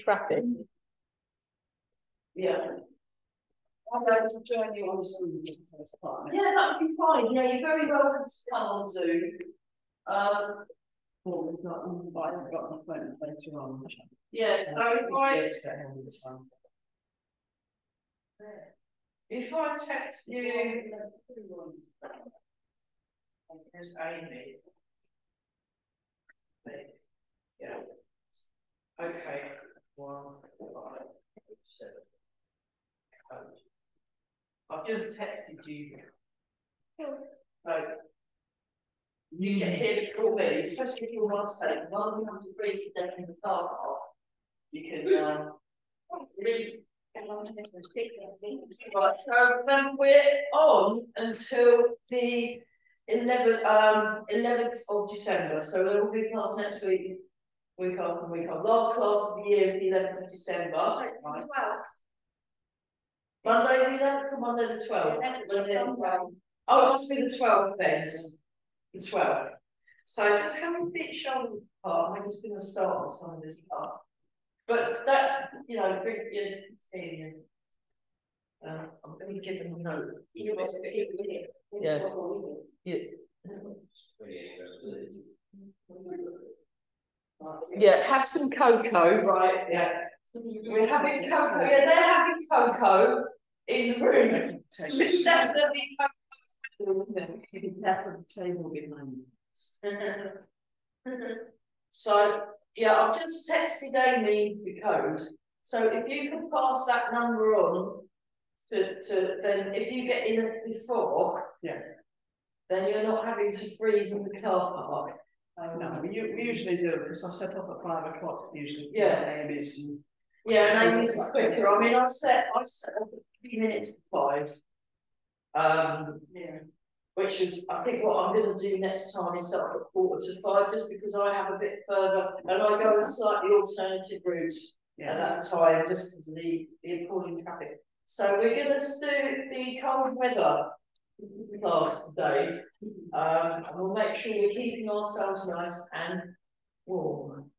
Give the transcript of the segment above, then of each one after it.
traffic. Yeah. I'm going to join you on Zoom. Yeah, that would be fine. Yeah, you're very welcome to come on Zoom. Well, we've got an invite, I've got an appointment later on. Yeah, so if I text you, there's Amy. Yeah. Okay. 1, 5, 7. I've just texted you. So you get here before me, especially if you want to take one of to freeze to death in the car park. You can really. Right, so then we're on until the 11th of December. So there will be a class next week, week after week after. Last class of the year is the 11th of December. Right. Monday the 11th or Monday the 12th? Oh, it must be the 12th then. The 12th. So just have a bit shoulder part. I'm just going to start with some of this part. But that, you know, bring your team. I'm going to give them a note. Yeah. Yeah. Yeah, have some cocoa, right? Yeah. We're having cocoa. Yeah, they're having cocoa in the room. It's definitely cocoa. You can tap on the table behind you. So, yeah, I've just texted Amy the code. So if you can pass that number on to then if you get in before, yeah, then you're not having to freeze in the car park. No, we usually do because I set up at 5 o'clock usually. Yeah, Amy's. Yeah, and Amy's is quicker. I mean, I set up at 3 minutes to 5. Yeah. Which is, I think, what I'm going to do next time is start at 4:45, just because I have a bit further and I go a slightly alternative route at that time, just because of the appalling traffic. So we're going to do the cold weather class today, and we'll make sure we're keeping ourselves nice and warm.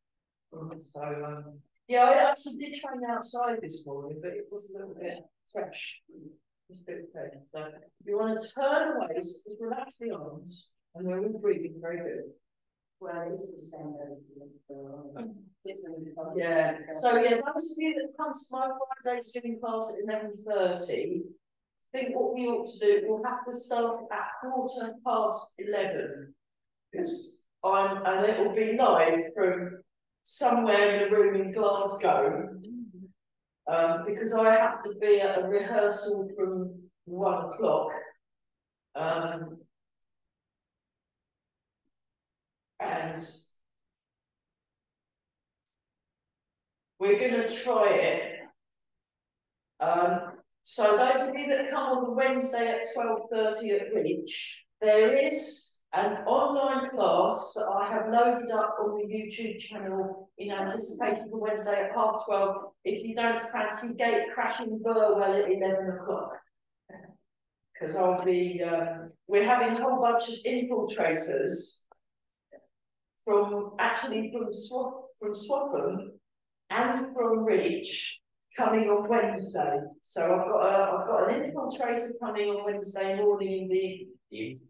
So, yeah, I actually did train outside this morning, but it was a little bit fresh. It's a bit fresh. So you want to turn away, just relax the arms, and we're all breathing very good. Well, it's the same as yeah. So yeah, those of you that come to my Friday swimming class at 11:30, I think what we ought to do, we'll have to start at 11:15, because and it will be live from somewhere in a room in Glasgow, because I have to be at a rehearsal from 1 o'clock. And we're going to try it. So those of you that come on Wednesday at 12:30 at Reach, there is an online class that I have loaded up on the YouTube channel in anticipation for Wednesday at 12:30. If you don't fancy gate crashing Burwell at 11 o'clock, because I'll be, we're having a whole bunch of infiltrators from Swapham and from Reach coming on Wednesday. So I've got an infiltrator coming on Wednesday morning in the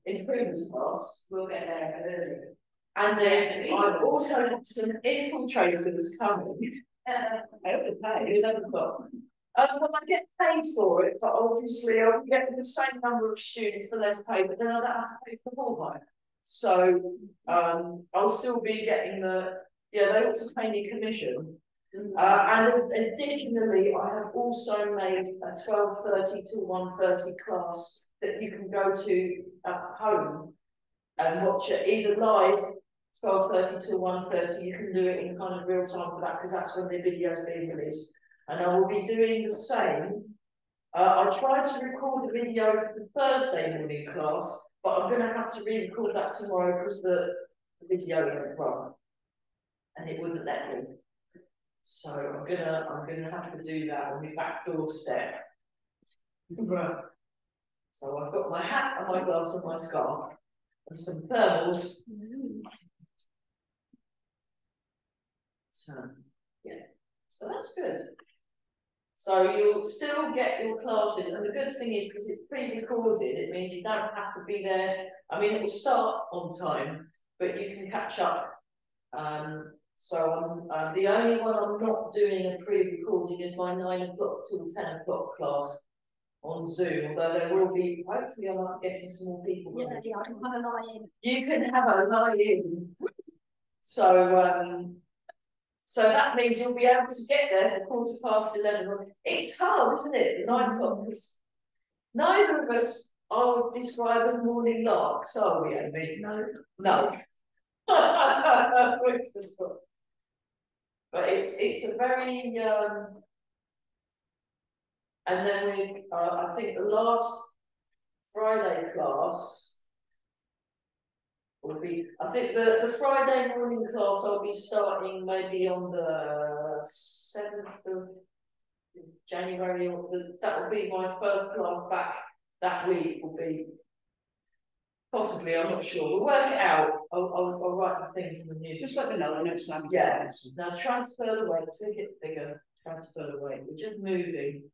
improvers class. We'll get there early. And then I've also got some infiltrators coming. I hope they pay 11 o'clock. Well, I get paid for it, but obviously I'll get the same number of students for less pay, but then I don't have to pay for the whole hire. So I'll still be getting they ought to pay me commission. And additionally, I have also made a 12:30 to 1:30 class that you can go to at home and watch it either live, 12:30 to 1:30. You can do it in kind of real time for that, because that's when the video is being released. And I will be doing the same. I tried to record a video for the Thursday morning class, but I'm going to have to re-record that tomorrow because the video went wrong and it wouldn't let me. So I'm gonna have to do that on my back doorstep. So I've got my hat and my gloves and my scarf and some thermals. So yeah. So So that's good. So you'll still get your classes, and the good thing is because it's pre-recorded, it means you don't have to be there. I mean, it will start on time, but you can catch up. So the only one I'm not doing a pre-recording is my 9 o'clock till 10 o'clock class on Zoom, although there will be, hopefully I might get some more people. Yeah, I can have a lie-in. You can have a lie-in. So, so that means you'll be able to get there for 11:15. It's hard, isn't it? 9 o'clock, because neither of us I would describe as morning larks, are we, Amy? No. No. But it's a very and then we I think the last Friday class will be, I think the Friday morning class I'll be starting maybe on the 7th of January, or that will be my first class back that week, will be possibly, I'm not sure. We'll work it out. I'll write the things in the news. Just let me know the next time. Yeah. Now transfer the weight, take it bigger, transfer the weight. We're just moving.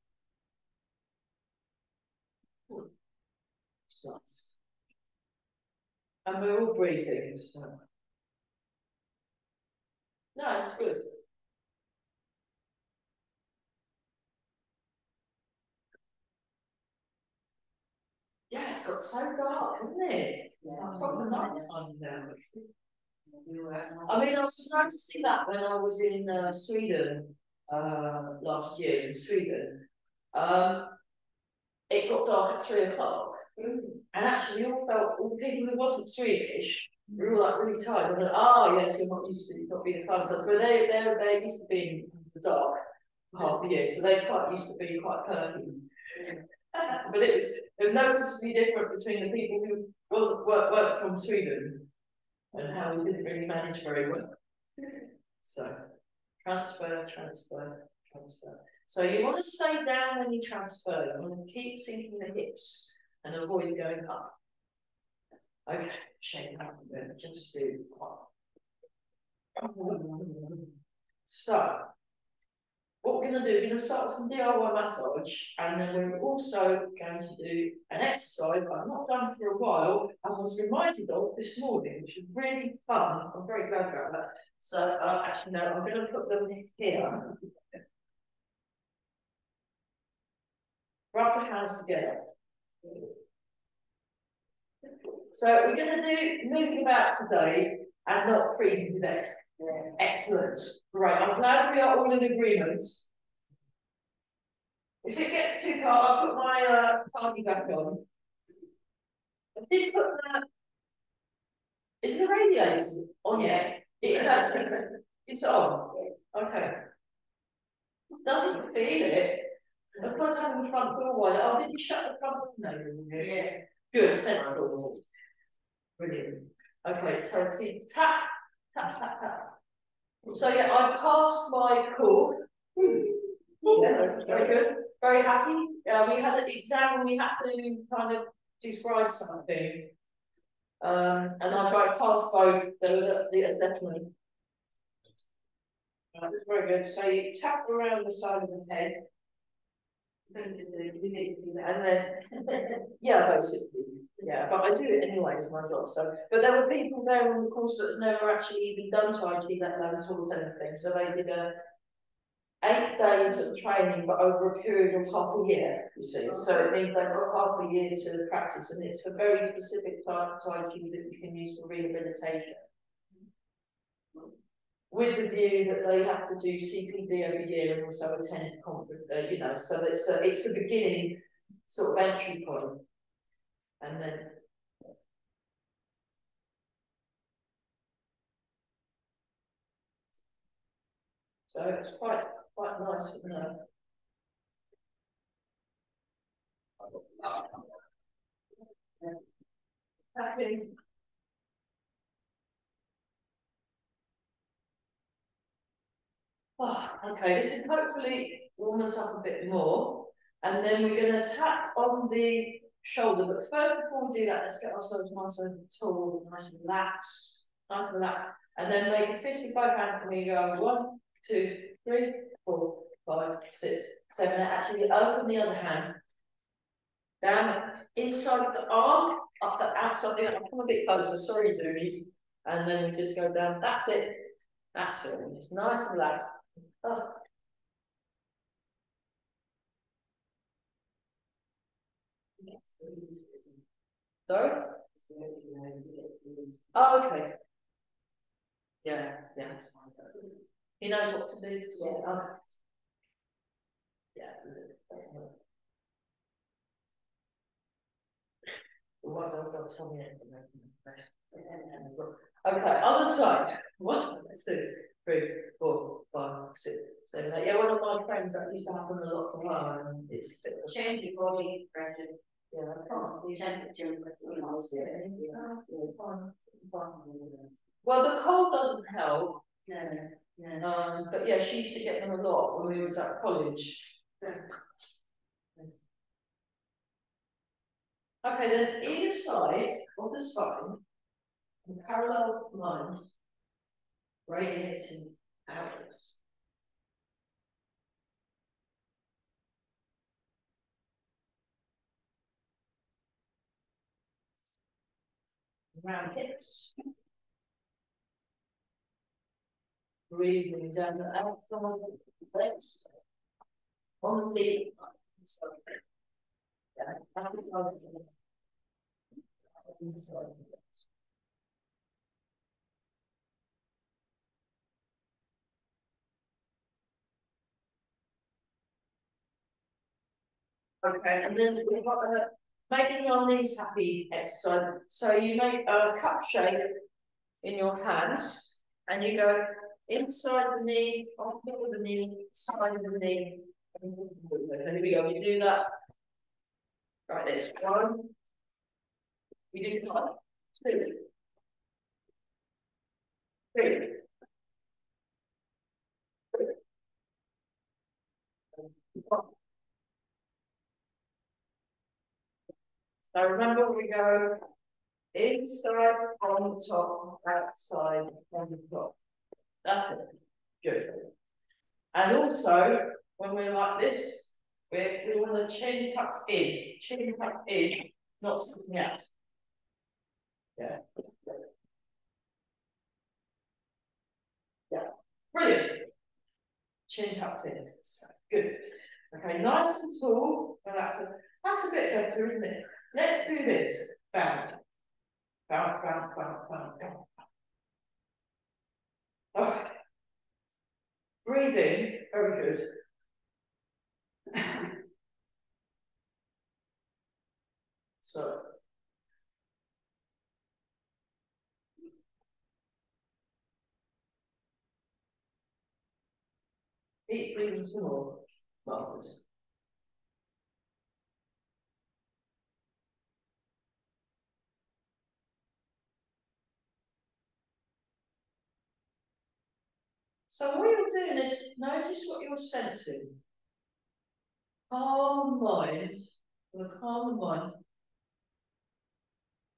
Nice. And we're all breathing, so. No, it's good. Yeah, it's got so dark, isn't it? It's like proper night time now. I mean, I was noticing that when I was in Sweden last year, in Sweden. It got dark at 3 o'clock. And actually, we all felt, all the people who wasn't Swedish, we were all like really tired. And like, yes, you're not used to not being acclimatized. But they're used to being in the dark for half a year, so they're quite used to being quite perky. But it was noticeably different between the people who weren't from Sweden and how we didn't really manage very well. So transfer. So you want to stay down when you transfer. You want to keep sinking the hips and avoid going up. Okay, shake that a bit. Just do one. So what we're going to do, we're going to start some DIY massage, and then we're also going to do an exercise I've not done for a while and was reminded of this morning, which is really fun. I'm very glad about that. So actually, no, I'm going to put them here. Rub the hands together. So we're going to do moving about today and not freezing to death. Yeah. Excellent. Right, I'm glad we are all in agreement. If it gets too cold, I'll put my tardy back on. I did put that. Is the radiator on yet? It is actually. It's on. Okay. Doesn't feel it. That's why it's having the front door wide. Oh, did you shut the front door? No. Yeah. Good, sensible. Brilliant. Okay, so tap. So yeah, I passed my call. Yeah, very good. Very happy. We had an exam and we had to kind of describe something. And I passed both. Definitely. That's very good. So you tap around the side of the head. And then, yeah, basically, yeah, but I do it anyway as my job. So, but there were people there on the course that had never actually even done Tai Chi, let alone taught anything. So they did 8 days of training, but over a period of half a year, you see. So it means they've got half a year to practice, and it's a very specific type of Tai Chi that you can use for rehabilitation. With the view that they have to do CPD every year and also attend conference, you know, so it's a beginning sort of entry point, and then. So it's quite nice, isn't it? Happy. Oh, okay, this is hopefully warm us up a bit more, and then we're going to tap on the shoulder. But first, before we do that, let's get ourselves nice and tall, nice and relaxed, and then make a fist with both hands, and we go 1, 2, 3, 4, 5, 6, 7, 8. Actually, open the other hand. Down inside the arm, up the outside. I'll come a bit closer. Sorry, Zoomies. And then we just go down. That's it. That's it. Just nice and relaxed. Oh. Sorry? Oh, okay. Yeah, that's fine. He knows what to do. Yeah. Okay. Yeah. Okay, other side. 1, 2, 3, 4, 5, 6, 7, 8. Yeah, one of my friends, that used to happen a lot to her, and it's change your body pressure. Yeah, I can't do temperature, but you know, well, the cold doesn't help. No. But yeah, she used to get them a lot when we was at college. Okay, then either side of the spine, in parallel lines, radiating outwards. Round hips. Breathing down the outside of the legs. On the knee. Okay, and then we've got making your knees happy exercise. So you make a cup shape in your hands, and you go inside the knee, on top of the knee, side of the knee. And here we go. We do that. Right, this 1. We do 1, 2, 3. So remember, we go inside, on top, outside, on the top. That's it. Good. And also, when we're like this, we want the chin tucked in. Chin tucked in, not sticking out. Yeah. Yeah. Brilliant. Chin tucked in. So, good. Okay, nice and tall. Relax. That's a bit better, isn't it? Let's do this. Bounce. Bounce, bounce, bounce, bounce, bounce. Oh. Breathe in. Very good. So. Keep breathing some more. Marvelous. So what you're doing is notice what you're sensing. Calm mind, with a calm mind.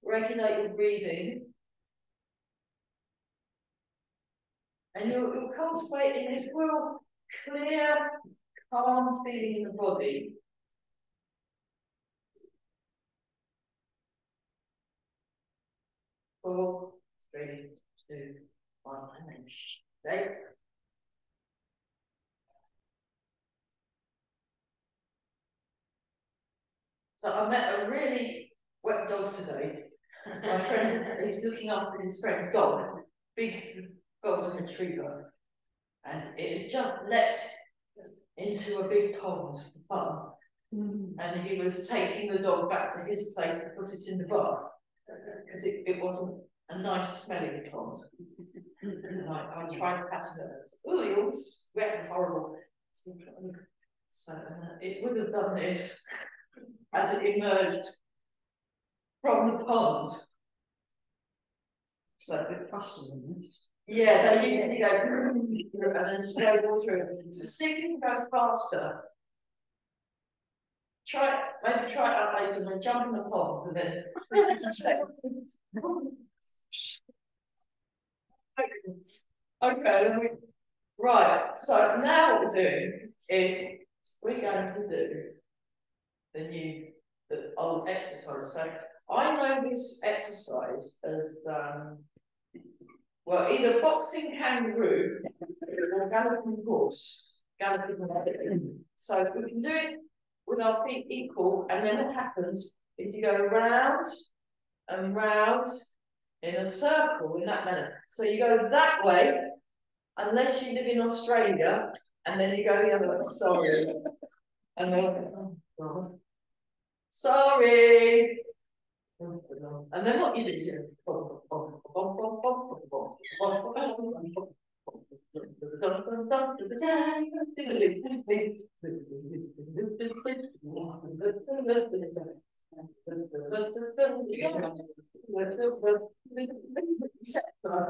Regulate your breathing. And you're cultivating this real clear, calm feeling in the body. Four, 3, 2, 1, and then shake. So I met a really wet dog today. My friend, he's looking after his friend's dog, big golden retriever, and it had just leapt into a big pond for fun. And he was taking the dog back to his place to put it in the bath because it wasn't a nice smelling pond. And I tried patting it. Oh, it was wet and horrible. So it would have done this as it emerged from the pond. So a bit faster than this. Yeah, they usually go and then spray water. See if you can go faster. Maybe try it out later and then jump in the pond and then okay, then Right, so now what we're doing is we're going to do the old exercise. So I know this exercise as well, either boxing kangaroo or galloping horse. So we can do it with our feet equal, and then what happens is you go round and round in a circle in that manner. So you go that way, unless you live in Australia, and then you go the other way. Sorry. And then, oh God. Sorry. And then what you do is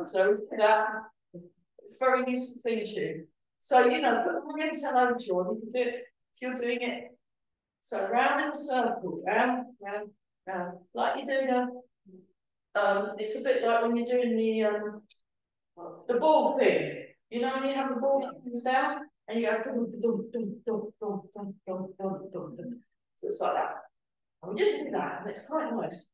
so that it's very useful thing to you. So you know, put the ring tail over to you, and you can do it if you're doing it. So round in a circle, round, round, round, like you do now. It's a bit like when you're doing the ball thing. You know when you have the ball that comes down and you go dum dum dum dum dum dum dum dum dum dum. So it's like that. And we just do that, and it's quite nice.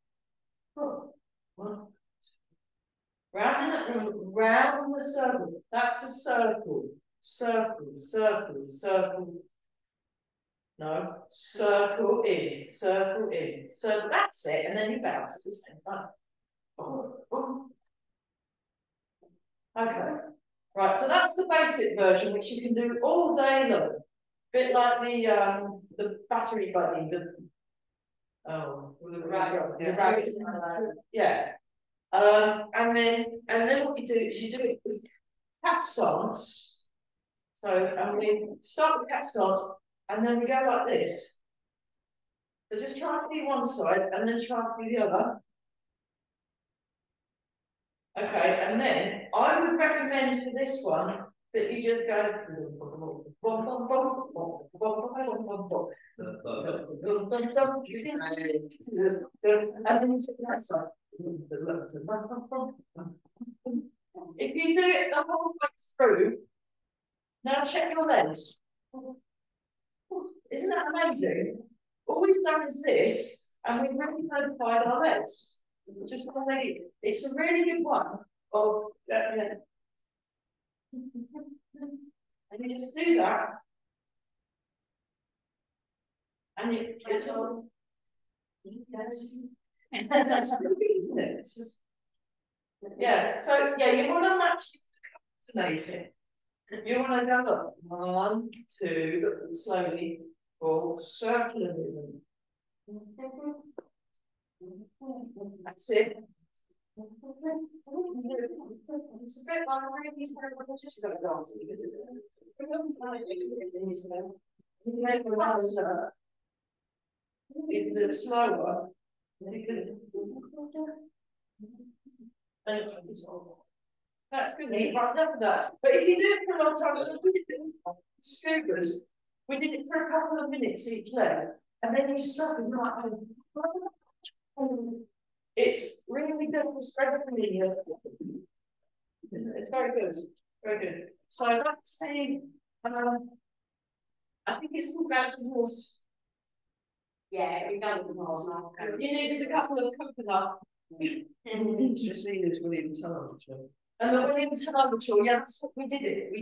Round in the circle. That's a circle. Circle, circle, circle. No, circle in, circle in, circle. That's it, and then you bounce at the same time. Okay, right. So that's the basic version, which you can do all day long. Bit like the battery bunny, the rabbit. Yeah. And then what you do is you do it with cat stance. So and we start with cat stance, and then we go like this. So just try to be one side, and then try to be the other. Okay, and then I would recommend for this one that you just go and then to that side. If you do it the whole way through, now check your legs. Isn't that amazing? All we've done is this, and we've really modified our legs. Just one leg. It's a really good one. And you just do that, and it's all. Yes. And that's really, isn't it? It's just, yeah. So yeah, you want to match alternating. You want to go up 1, 2, slowly, 4, circular movement. That's it. It's a bit like a really terrible just got to you make a faster, you can do it slower, you can that's good, right after that. But if you do it for a long time, scoobers, we did it for a couple of minutes each leg, and then you stop and like, it's really good for spreading the media. It's very good, very good. So that's the, I think it's called Galloping Horse. Yeah, we Galloping Horse now. You needed a couple of coconut. It's William Television. And the William Television, yeah, that's what we did it. We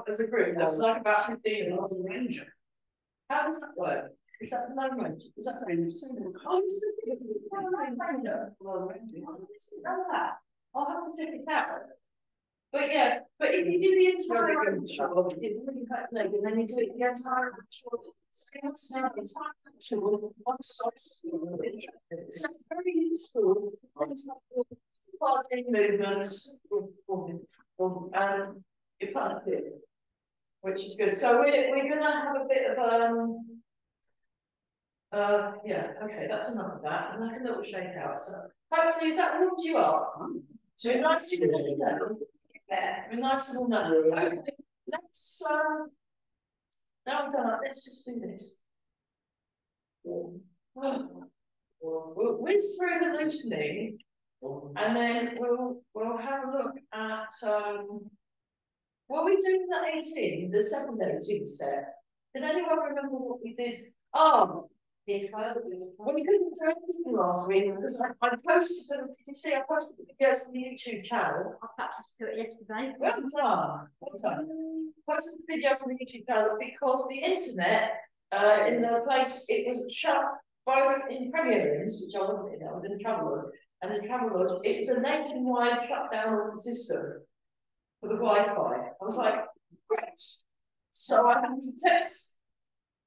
as a group, that was like about 15 minutes. Ranger. How does that work? Is that the Lone Ranger? Is that something? Oh, it's the Lone Ranger. I'll have to check it out. But yeah, but if you do the entire shot, you really cut leg, and then you do it the entire shot, it's one side. So it's very useful. Parting movements, and you can't fit, which is good. So we're gonna have a bit of yeah, okay, that's enough of that, and like a little shake out. So hopefully, has that warmed you up? So nice to you know. There, a nice little number. Okay, let's now we've done that, let's just do this. We'll whiz through the loosening, And then we'll have a look at what we doing the 18, the second 18 set. Did anyone remember what we did? Oh, we couldn't do anything last week because I posted them. Did you see I posted the videos on the YouTube channel? I practiced to do it yesterday. Well done. Well done. Posted the videos on the YouTube channel because the internet in the place it was shut both in Premier Inns, which I wasn't in, I was in Travelodge, and in Travelodge, it was a nationwide shutdown of the system for the Wi-Fi. I was like, great. So I had to text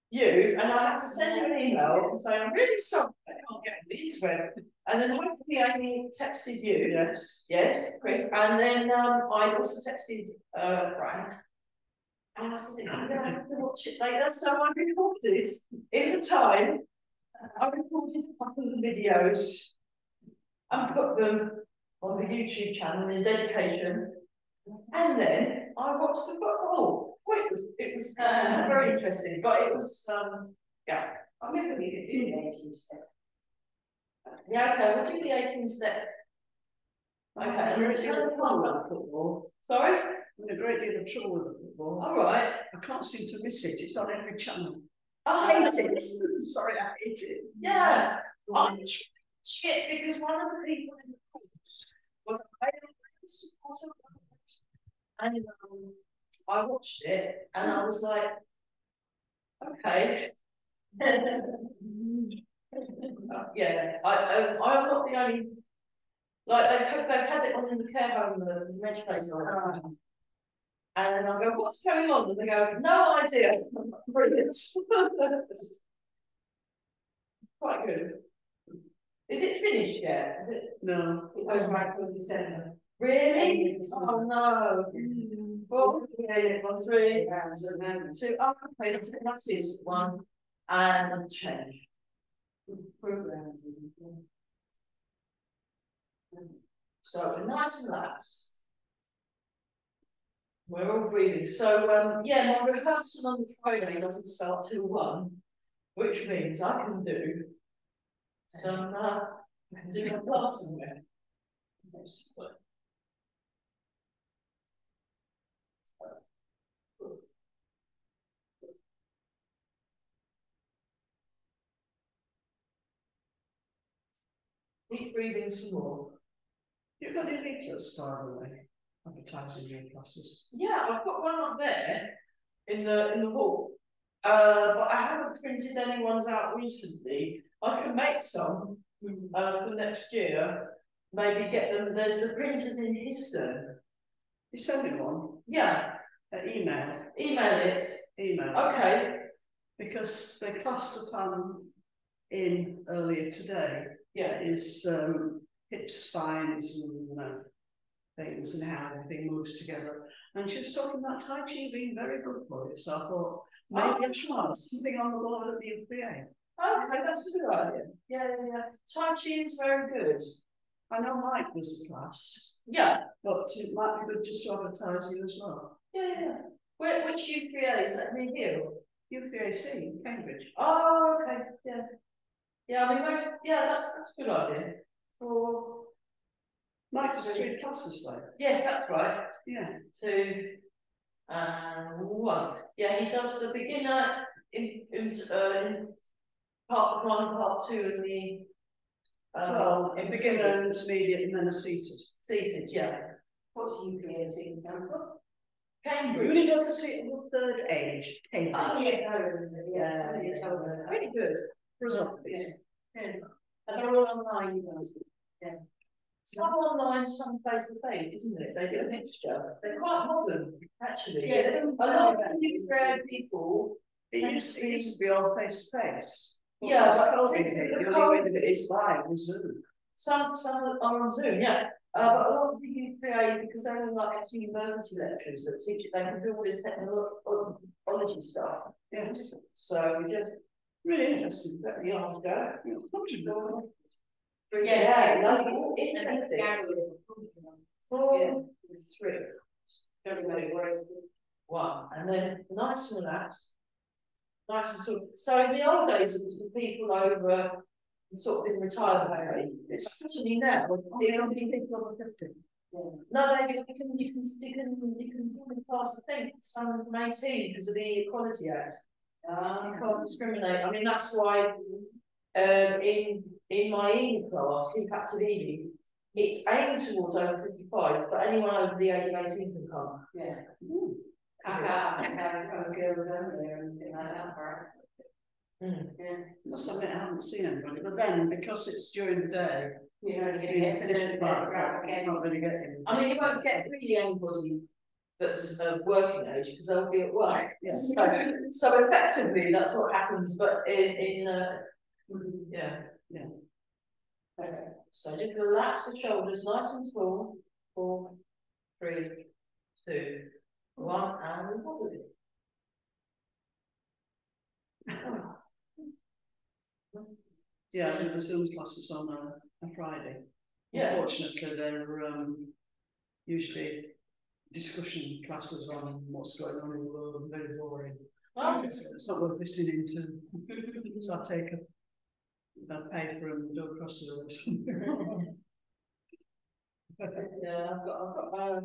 you and I had to send you an email and say, I'm really sorry, I can't get on the internet. And then hopefully Amy texted you. Yes. Yes, great. And then I also texted Frank. And I said, I'm going to have to watch it later. So I recorded in the time. I recorded a couple of the videos and put them on the YouTube channel in dedication. And then I watched the football. Well, it was very interesting, but it was yeah. I remember we could do the 18 step. Yeah, okay, we'll do the 18 step. Okay, and return the football. Sorry? I'm in a great deal of trouble with the football. All right. I can't seem to miss it. It's on every channel. I hate it. Sorry, I hate it. Yeah. I shit because one of the people in the course was and I watched it and I was like, okay. Yeah, I'm not the only. Like they've had it on in the care home, the dementia place, and then I go, what's going on? And they go, no idea. Brilliant. Quite good. Is it finished yet? Is it? No. It goes right till December. Really? Oh no. 4, 3, 2. Oh, okay, that's his one. And change. Program. So nice and relaxed. We're all breathing. So yeah, my rehearsal on Friday doesn't start till 1, which means I can do some I can do my class somewhere. Keep breathing some more. You've got the leaflets, by the way, advertising your classes. Yeah, I've got one up there in the hall. But I haven't printed any ones out recently. I can make some for next year. Maybe get them. There's the printers in Histon. You send me one? Yeah. Email. Email it. Email. Okay. Because the class that I'm in earlier today is hips, spines, and things, and how everything moves together. And she was talking about Tai Chi being very good for it. So I thought maybe I should have something on the board at the U3A. Okay, that's a good idea. Yeah. Tai Chi is very good. I know Mike was a class. Yeah. But it might be good just to advertise you as well. Yeah. Which U3A is that near here? U3AC, Cambridge. Oh, okay. Yeah. Yeah, I mean, that's a good idea. For Mike was 3 classes though. yes, that's right. Yeah. 2 and 1. Yeah, he does the beginner in part 1, part 2, and the well, a beginner, intermediate, and then a seated. Seated, yeah. What's U3AC? Cambridge. University of the Third Age, Cambridge. Oh, yeah. Pretty good. Yeah. And they're all online, you guys. Yeah. Some online, some face to face, isn't it? They do a mixture. They're quite modern, actually. Yeah, a lot of Instagram people. It used to be all face to face. Yeah, but but the only way that it is live was Zoom. Some are on Zoom, yeah. But a lot of the U3A, because they're all like ex-university lecturers that teach it, they can do all this technology stuff. Yes. So we just really interesting. let the arms go. Yeah, interesting. 4, 3. 1, and then nice and relaxed. Nice and talk. So in the old days, it was the people over sort of in retirement age, especially now. The elderly people on the 50. No, you can pass the thing, some from 18 because of the Equality Act. You can't discriminate. I mean, that's why in my evening class, Keep Active Evening, it's aimed towards over 55, but anyone over the age of 18 can come. Yeah. Girls only or anything like that, right? Yeah. Must admit, I haven't seen anybody, but then because it's during the day, you know, you finish it not really get in. I mean, you won't get really anybody that's working age because they'll be at work. Yeah. So effectively, that's what happens. But yeah. Okay. So just relax the shoulders, nice and tall. 4, 3, 2, 1, and wobble it. Yeah, I do the Zoom classes on a Friday. Yeah. Unfortunately, they're usually discussion classes on what's going on in the world, very boring. Oh. It's not worth listening to. So I take a paper and go across the room. Yeah, I've got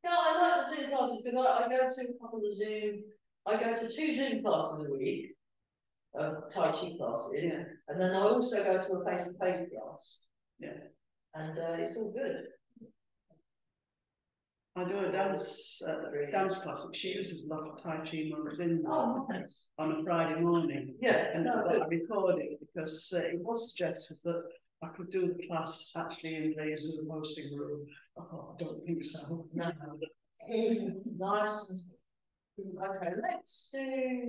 yeah, I like the Zoom classes because I go to a couple of Zoom. I go to 2 Zoom classes a week, Tai Chi classes, yeah. And then I also go to a face-to-face class. Yeah, and it's all good. I do a dance class, which she uses a lot of Tai Chi moments in nice. On a Friday morning. Yeah, and I recorded it because it was suggested that I could do the class actually in the Zoom hosting room. Oh, I don't think so. No. Nice. Okay, let's do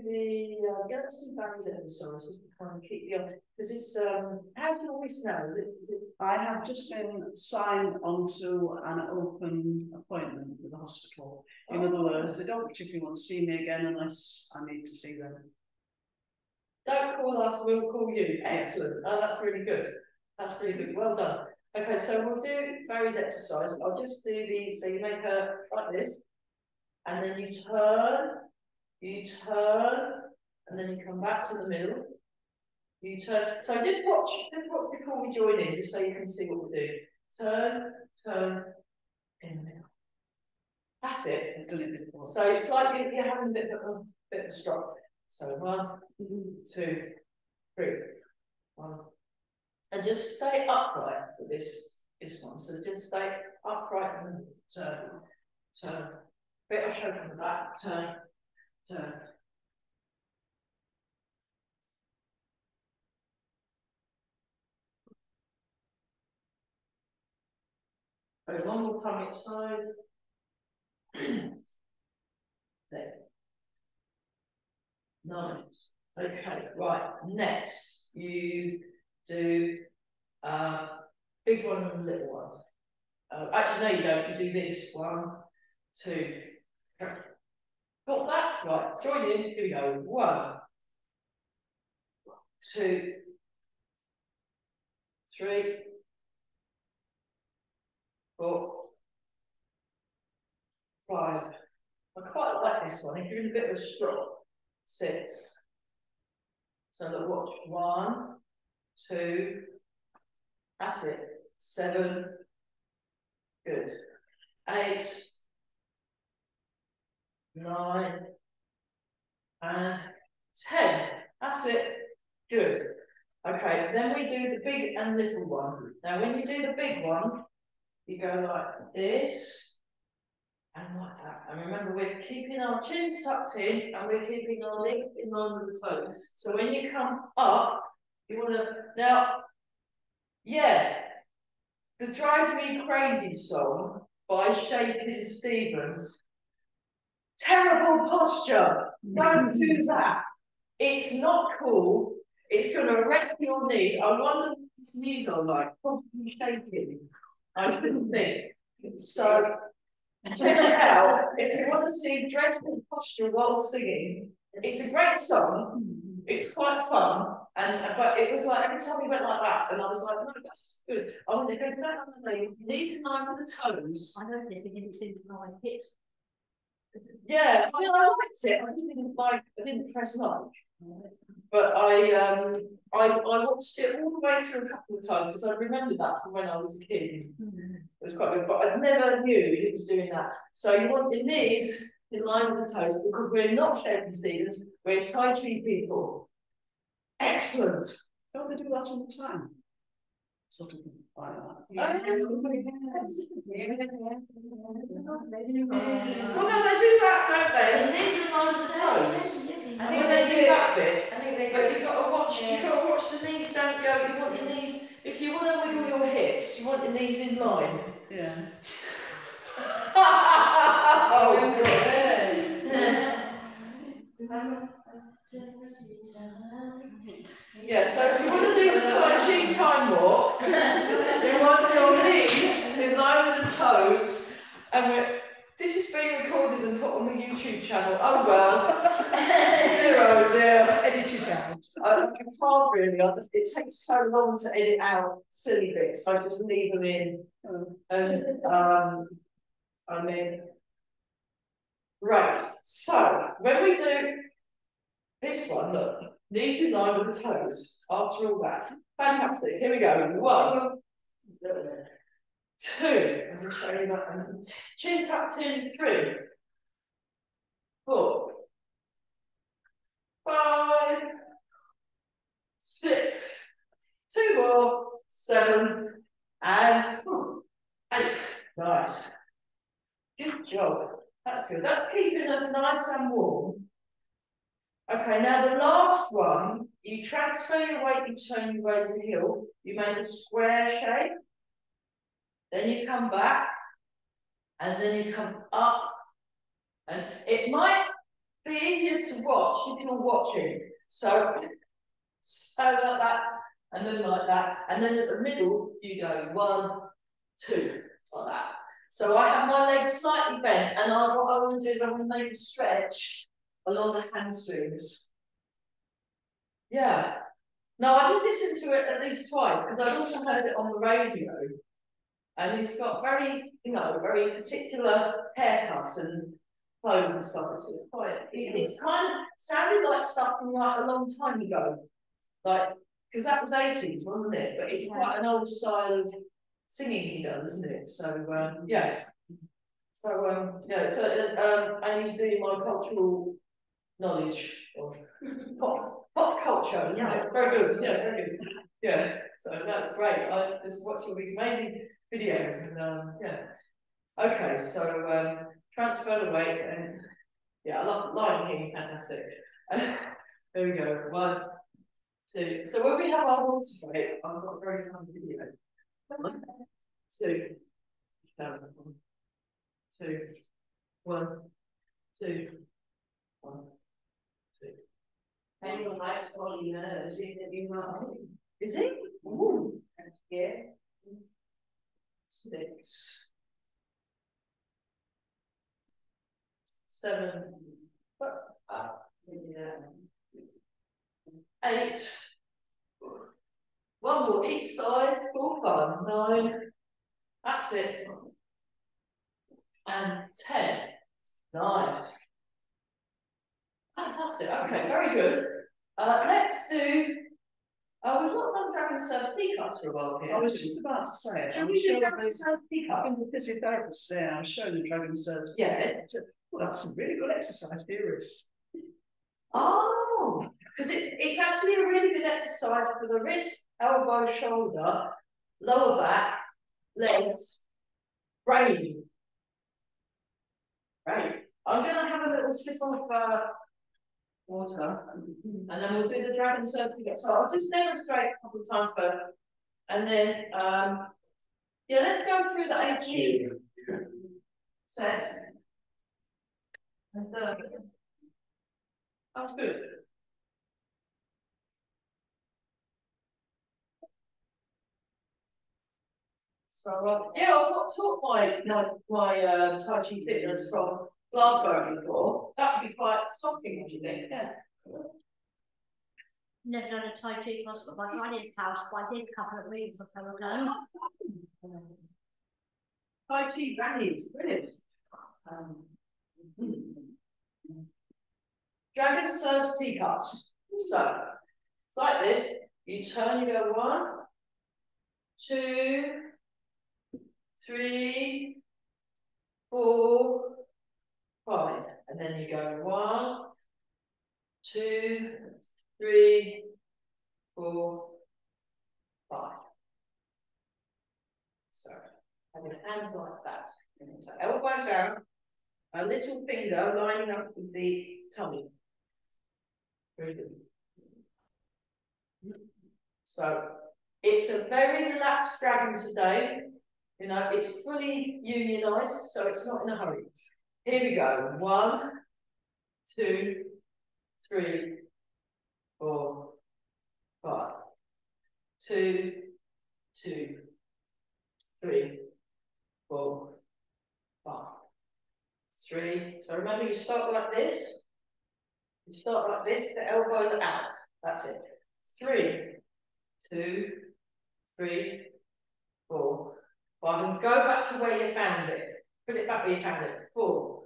the get some Barry's exercises to kind of keep you up because it's how do you always know? I have just been signed onto an open appointment with the hospital. In other words, they don't particularly want to see me again unless I need to see them. Don't call us, we'll call you. Excellent. Oh, that's really good. That's really good. Well done. Okay, so we'll do Barry's exercise. I'll just do so you make her like this. And then you turn, and then you come back to the middle. You turn. So just watch before we join in, just so you can see what we do. Turn, in the middle. That's it. I've done it before. So it's like you're having a bit of a stroke. So 1, 2, 3, 1. And just stay upright for this one. So just stay upright and turn. Bit of shoulder on the back, turn. Okay, one more come each side. There. Nice. Okay, right. Next, you do big one and little one. Actually, no, you don't. You do this 1, 2. Got that? Right, join in. Here we go. 1, 2, 3, 4, 5. I quite like this one. If you're in a bit of a stroke, 6. So look, watch. 1, 2. That's it. 7. Good. 8. 9 and 10. That's it. Good. Okay, then we do the big and little one. Now, when you do the big one, you go like this and like that. And remember, we're keeping our chins tucked in and we're keeping our legs in line with the toes. So when you come up, you want to now, yeah, the Drive Me Crazy song by Shakin' Stevens. Terrible posture. Don't do that. It's not cool. It's going to wreck your knees. I wonder what his knees are like. Probably shaking. I shouldn't think. So check it out. If you want to see dreadful posture while singing, it's a great song. It's quite fun. But it was like every time he went like that, and I was like, no, that's good. I want to go back on the knee, knees in line with the toes. I noticed it didn't seem to know I hit. Yeah, I mean, I liked it. I didn't press much, but I watched it all the way through a couple of times because I remember that from when I was a kid. It was quite good, but I never knew it was doing that. So you want your knees in line with the toes because we're not shaking Stevens, we're Tai Chi people. Excellent. Don't they do that all the time? Sort of like that. Well, no, they do that, don't they? And these are in line with the toes. I think they do that bit. I think they do. But you've got to watch. You've got to watch the knees don't go. You want your knees. If you want to wiggle your hips, you want your knees in line. Yeah. Oh, yeah, so if you want to do the Tai Chi time walk, you want your knees in line with the toes, and this is being recorded and put on the YouTube channel. Oh well. Dear, oh dear. Edit it out. I can't really. It takes so long to edit out silly bits. I just leave them in. And I mean, right. So when we do this one, look, knees in line with the toes. After all that, fantastic. Here we go. 1, 2. I'll just show you that. Chin tucked in. 3, 4, 5, 6, 2 more, 7, and 8. Nice. Good job. That's good. That's keeping us nice and warm. Okay, now the last one, you transfer your weight each time you raise the heel. You make a square shape. Then you come back. And then you come up. And it might be easier to watch if you're watching. So like that. And then like that. And then at the middle, you go 1, 2, like that. So I have my legs slightly bent, and what I want to do is I want to make a stretch along the hamstrings. Yeah. Now I did listen to it at least twice because I also heard it on the radio. And he's got very, very particular haircuts and clothes and stuff. So it's quite, it's kind of sounded like stuff from like a long time ago. Like, because that was 80s, wasn't it? But it's quite an old style of singing he does, isn't it? So, yeah. So, yeah, so I used to do my cultural knowledge of pop culture, isn't it? Very good, yeah, very good. Yeah, so that's great. I just watched all these amazing videos and, yeah. Okay, so transfer the weight and, yeah, I love Lion King, fantastic. There we go, 1, 2. So when we have our water break, I've got a very fun video. 1, 2, 2, 1, 2, 1, 2. Anyone likes holding nerves, is it? You know? Is it? Ooh. Yeah. 6, 7, 8. 1 more each side. Full fun. 9. That's it. And 10. Nice. Fantastic. Okay, very good. Let's do. We've not done Dragon Surf teacups for a while here. I was just about to say it. Can we do Dragon Surf teacups? I'm the physiotherapist there. I was showing the Dragon Surf. Yeah. Well, that's a really good exercise. Here is. Oh, because it's actually a really good exercise for the wrist, elbow, shoulder, lower back, legs, brain. Right. I'm going to have a little sip of water, and then we'll do the Dragon Surf together. So I'll just demonstrate a couple of times first, and then yeah, let's go through the 18 set. And sounds good. So yeah, I've not taught my Tai Chi fitness from Glasgow before. That would be quite something, do you think? Yeah. Never done a Tai Chi class at my granny's house, but I did a couple of weeks or so ago. Tai Chi grannies, brilliant. Dragon serves teacups. So it's like this. You turn, you go 1, 2, 3, 4, 5. And then you go 1, 2, 3, 4, 5. So have your hands like that. So elbows out, a little finger lining up with the tummy. Very good. So it's a very relaxed dragon today. You know, it's fully unionized, so it's not in a hurry. Here we go. 1, 2, 3, 4, 5. 2, 2, 3, 4, 5. 3. So remember, you start like this. You start like this, the elbows are out. That's it. 3, 2, 3, 4, 5. And go back to where you found it. Put it back where you found it. 4,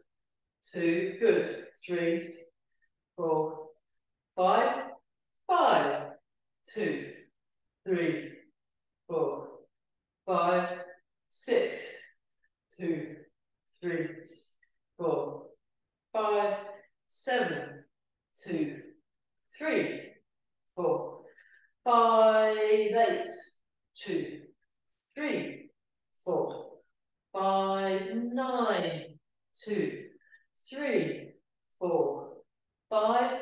2, good. 3, 4, 5, 5, 2, 3, 4, 5, 6, 2, 3, 4, 5, 7, 2, 3, 4, 5, 8, 2, 3, 4, 5, 9, 2, 3, 4, 5,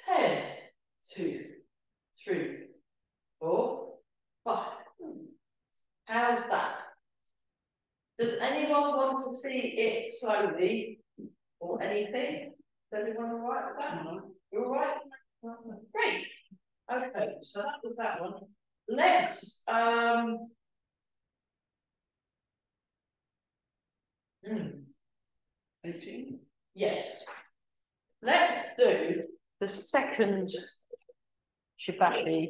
10, 2, 3, 4, 5. How's that? Does anyone want to see it slowly or anything? Is everyone all right with that? You're all right? Great. Okay, so that was that one. Let's 18? Yes. Let's do the second Shibashi.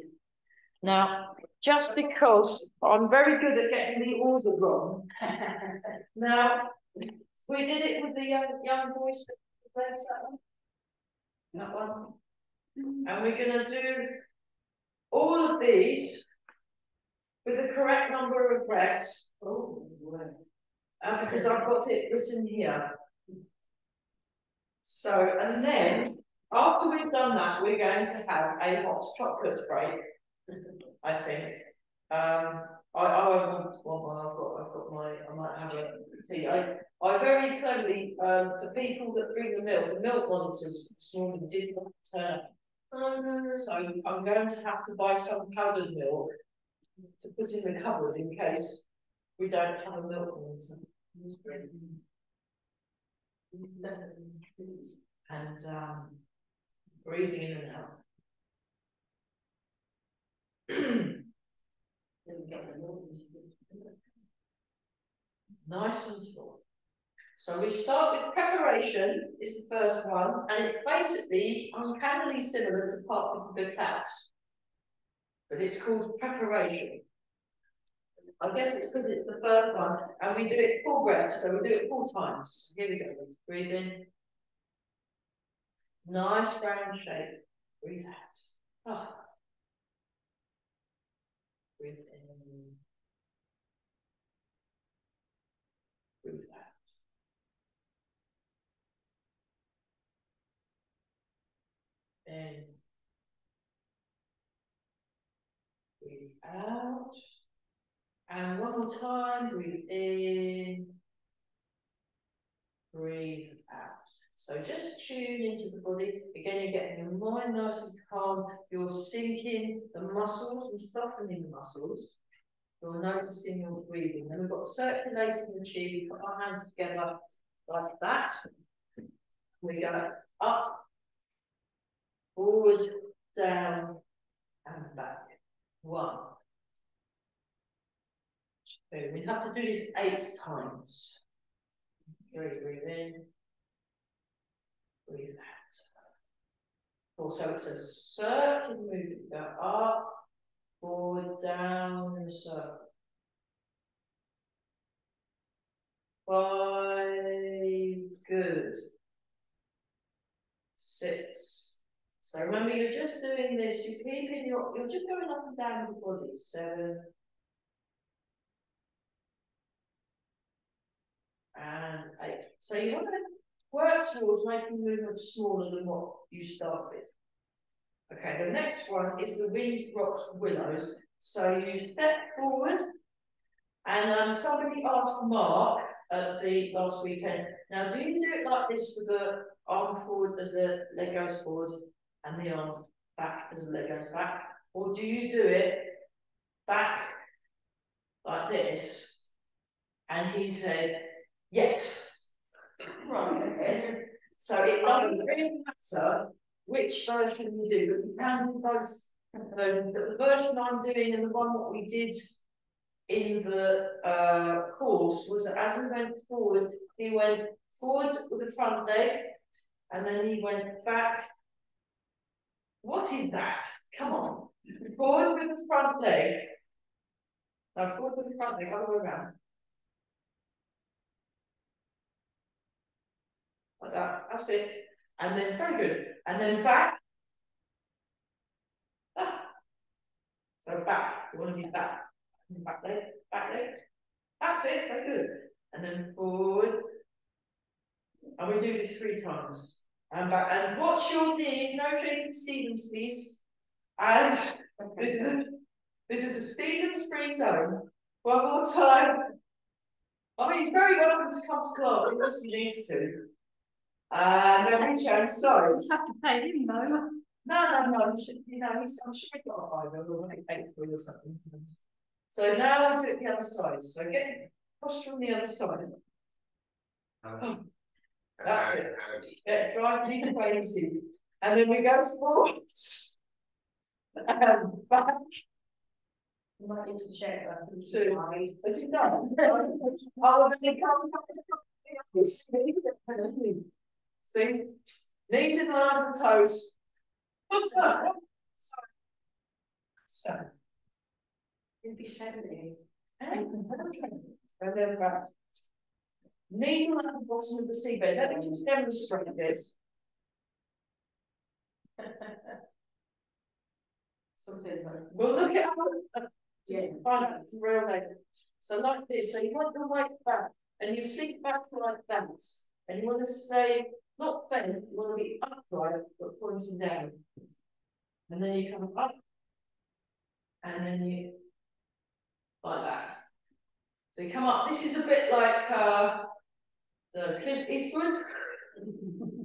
Now, just because I'm very good at getting the order wrong. Now, we did it with the young boys. That one. And we're going to do all of these with the correct number of breaths. Oh, because I've got it written here. So, and then after we've done that, we're going to have a hot chocolate break, I think. I might have a tea. I very cleverly, the people that bring the milk monitors this morning did not turn up. So I'm going to have to buy some powdered milk to put in the cupboard in case we don't have a milk monitor. And breathing in and out. Nice and slow. So we start with preparation, is the first one, and it's basically uncannily similar to part of the clouds, but it's called preparation. I guess it's because it's the first one, and we do it full breath, so we do it 4 times. Here we go. Breathe in. Nice round shape. Breathe out. Oh. Breathe in. Breathe out. In. Breathe out. And one more time. Breathe in. Breathe out. So just tune into the body. Again, you're getting your mind nice and calm. You're sinking the muscles and softening the muscles. You're noticing your breathing. Then we've got circulating the chi. We put our hands together like that. We go up, forward, down, and back. 1. 2. We'd have to do this 8 times. 3. Breathe in. Breathe out. Also, it's a circular movement. Go up, forward, down, in a circle. 5. Good. good. 6. So remember, you're just doing this, you're just going up and down the body. 7. And 8. So you want to work towards making movements smaller than what you start with. Okay, the next one is the wind, rocks, willows. So you step forward, and somebody asked Mark at the last weekend, now do you do it like this with the arm forward as the leg goes forward and the arm back as the leg goes back? Or do you do it back like this? And he said, yes. Right, okay. So it doesn't really matter which version you do, but you can do both versions. But the version I'm doing and the one that we did in the course was that as he went forward, he went forward with the front leg, and then he went back. What is that? Come on. Forward with the front leg. No, forward with the front leg, other way around. Like that. That's it. And then, very good. And then back. Ah. So back. You want to be back. Back leg. Back leg. That's it. Very good. And then forward. And we do this 3 times. And back. And watch your knees. No shaking Stevens, please. And this is a Stevens free zone. One more time. I mean, he's very welcome to come to class. He just needs to. And then we change sides. Have to pay him though. No. I'm sure he's got a high level when it paid for or something. So now we'll do it the other side. So get the posture on the other side. That's it. Yeah, drive me crazy. And then we go forwards. And back. You might need to check that. 2. Has he done? Oh, then he comes back to see? Knees in line with the toes. So, It'd be 70. And then back. Needle at the bottom of the seabed. Let me just demonstrate this. Something like We'll look at just find out it's real leg. So like this. So you want the weight back, and you sink back like that. And you want to stay not bent. You want to be upright but pointing down. And then you come up, and then you like that. So you come up. This is a bit like the Clint Eastwood.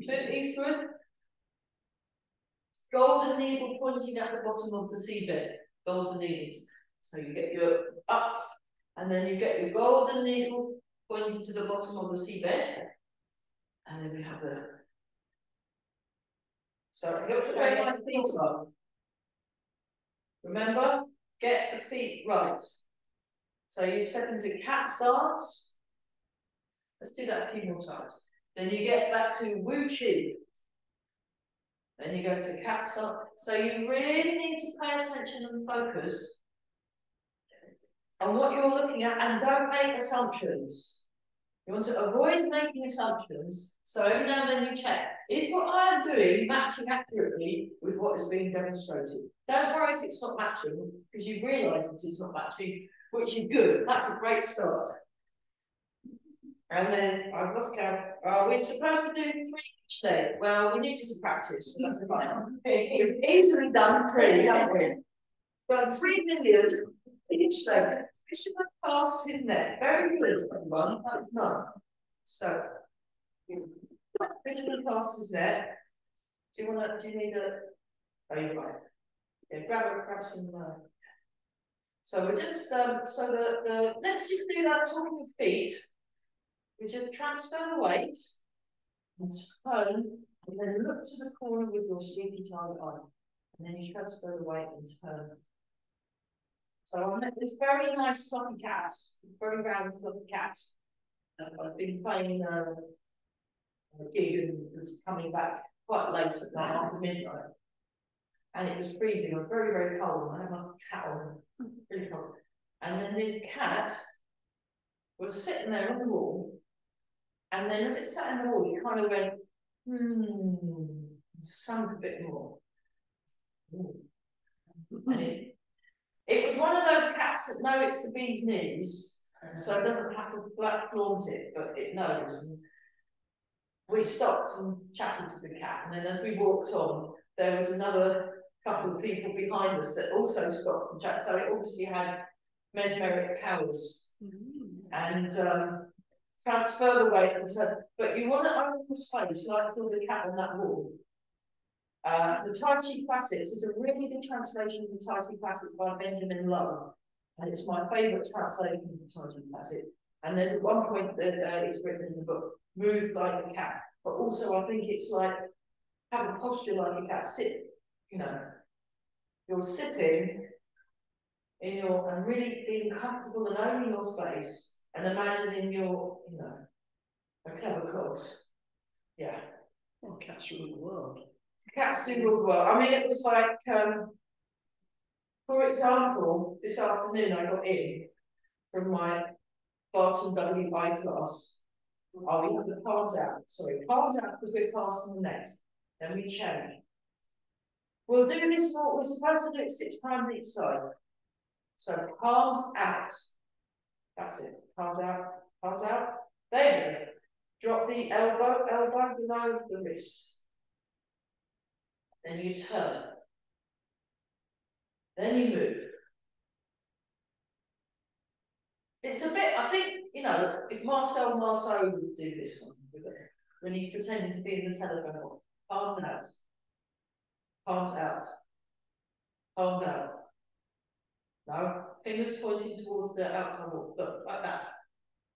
Clint Eastwood. Golden needle pointing at the bottom of the seabed. Golden needles. So you get your up, and then you get your golden needle pointing to the bottom of the seabed. And then we have the. So you got to put my feet up. Remember, get the feet right. So you step into cat stance. Let's do that a few more times. Then you get back to Wu Chi. Then you go to cat stance. So you really need to pay attention and focus on what you're looking at, and don't make assumptions. You want to avoid making assumptions. So every now and then you check, is what I am doing matching accurately with what is being demonstrated? Don't worry if it's not matching, because you realise that it's not matching, which is good. That's a great start. And then I've lost count. We're supposed to do 3 each day. Well, we needed to practice. So that's fine. We've easily done 3, haven't we? Done 3 million each day. Fisherman passes in there. Very good, everyone. That was nice. So, fisherman passes there. Do you need a? Oh, you're right. Yeah, grab some. So we're just so let's just do that talking of feet. We just transfer the weight and turn, and then look to the corner with your sleepy tired eye, and then you transfer the weight and turn. So I met this very nice fluffy cat, very round fluffy cat. I've been playing a gig and was coming back quite late at night after midnight. And it was freezing. I was very, very cold. I had my cat on, really cold. And then this cat was sitting there on the wall, And then as it sat in the wall, it kind of went, and sunk a bit more. And it was one of those cats that know it's the bee's knees, so it doesn't have to flaunt it, but it knows. And we stopped and chatted to the cat, and then as we walked on, there was another couple of people behind us that also stopped and chatted. So it obviously had mesmeric powers. And transfer the weight and turn. But you want to own the space, like with the cat on that wall. The Tai Chi Classics is a really good translation of the Tai Chi Classics by Benjamin Lowe. And it's my favourite translation of the Tai Chi Classics. And there's at one point that it's written in the book, move like a cat. But also I think it's like, have a posture like a cat, sit, you know, you're sitting in your, and really being comfortable and owning your space and imagining your, you know, a clever clogs. Yeah. Well, cats rule the world. Cats do rule the world. I mean, it was like, for example, this afternoon I got in from my Barton WI class. Oh, we have the palms out. Sorry, palms out because we're casting the net. Then we change. We'll do this more, we're supposed to do it 6 times each side. So palms out. That's it. Palms out, palms out. There you go. Drop the elbow below the wrist. Then you turn. Then you move. It's a bit, I think, you know, if Marcel Marceau would do this one, when he's pretending to be in the telephone, palms out, palms out, palms out. No, fingers pointing towards the outside wall, but like that.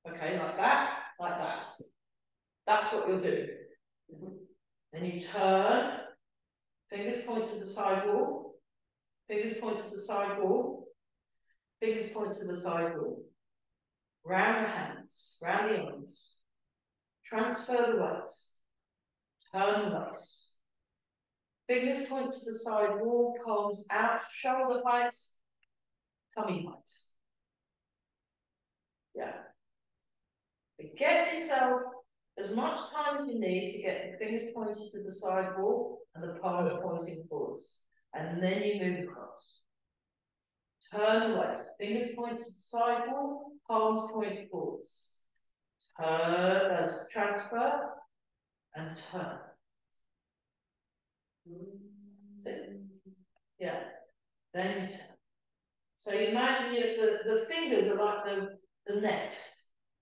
Okay, like that, like that. That's what you'll do. Then you turn, fingers point to the side wall, fingers point to the side wall, fingers point to the side wall. Round the hands, round the arms. Transfer the weight. Turn the waist. Fingers point to the side wall, palms out, shoulder height, tummy height. Yeah. Get yourself as much time as you need to get the fingers pointed to the side wall and the palm pointing forwards. And then you move across. Turn the waist. Fingers point to the side wall, palms point forwards. Turn as transfer and turn. See? Yeah. Then you turn. So you imagine the fingers are like the net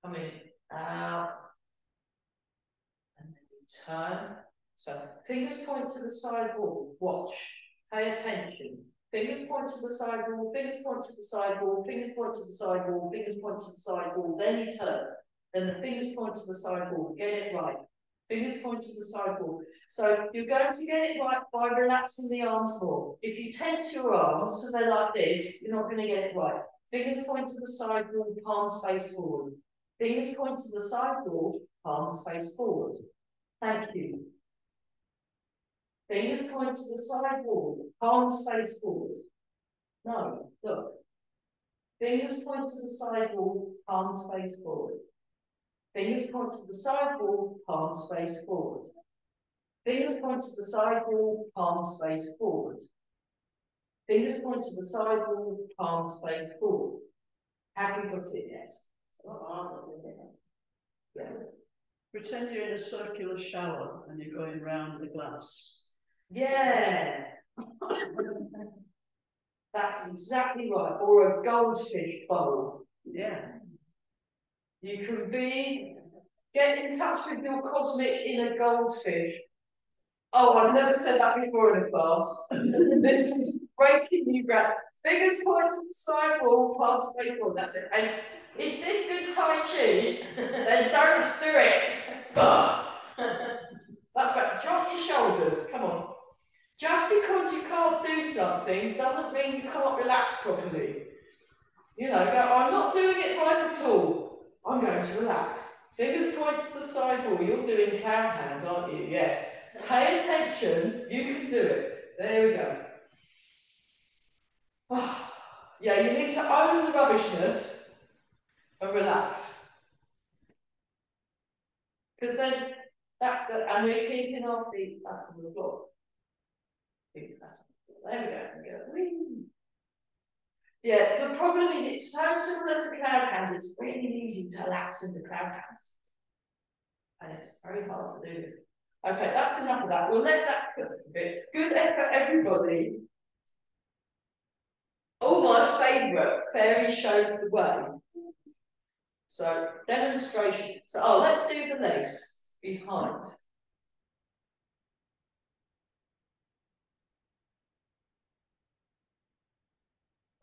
coming out. And then you turn. So fingers point to the side wall. Watch. Pay attention. Fingers point to the side wall, fingers point to the side wall, fingers point to the side wall, fingers point to the side wall, then you turn. Then the fingers point to the side wall, get it right. Fingers point to the side wall. So you're going to get it right by relaxing the arms more. If you tense your arms so they're like this, you're not going to get it right. Fingers point to the side wall, palms face forward. Fingers point to the side wall, palms face forward. Thank you. Fingers point to the side wall, palms face forward. No, look. Fingers point to the side wall, palms face forward. Fingers point to the side wall, palms face forward. Fingers point to the side wall, palms face forward. Fingers point to the side wall, palms face forward. Have you got it yet? It's a lot harder, isn't it? Yeah. Pretend you're in a circular shower and you're going round the glass. Yeah. That's exactly right. Or a goldfish bowl. Yeah. You can get in touch with your cosmic inner goldfish. Oh, I've never said that before in a class. This is breaking new ground. Fingers point to the side wall, palms face forward. That's it. And is this good Tai Chi? Then don't do it. That's better. Drop your shoulders. Come on. Just because you can't do something doesn't mean you can't relax properly. You know, go, I'm not doing it right at all. I'm going to relax. Fingers point to the side wall. You're doing cat hands, aren't you? Yeah. Pay attention. You can do it. There we go. Oh, yeah, you need to own the rubbishness and relax. Because then that's the, and we're keeping our feet flat on the floor. There we go. Whee. Yeah, the problem is it's so similar to cloud hands, it's really easy to lapse into cloud hands. And it's very hard to do this. Okay, that's enough of that. We'll let that cook a bit. Good effort, everybody. Oh, my favourite, Fairy showed the way. So, demonstration. So, oh, let's do the legs behind.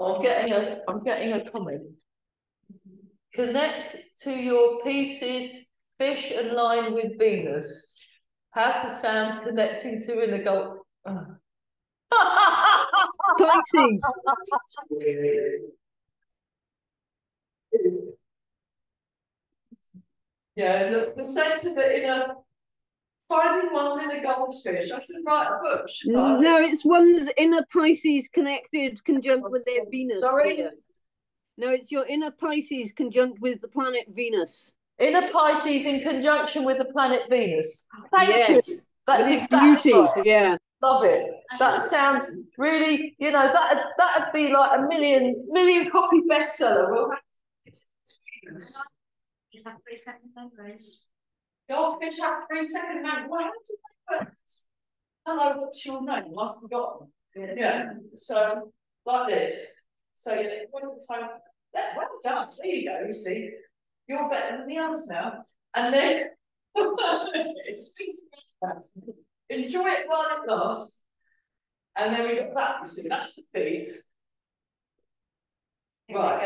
I'm getting a comment. Connect to your pieces, fish and line with Venus. How to sound connecting to in the Gulf. Pisces. Yeah, the sense of it in a finding one's in a goldfish. I should write a book. No, it's one's inner Pisces connected conjunct with their Venus. Sorry? Here. No, it's your inner Pisces conjunct with the planet Venus. Inner Pisces in conjunction with the planet Venus. Thank you. That's with exactly beauty. right. Yeah. Love it. That sounds really, you know, that'd be like a million copy bestseller. We'll have Goldfish have 3 second memory. Well, how did they work? Hello, what's your name? I've forgotten. Yeah. So like this. So one time. Well done. There you go. You see, you're better than the others now. And then it speaks about that. Enjoy it while it lasts. And then we got that. You see, that's the feet. Right.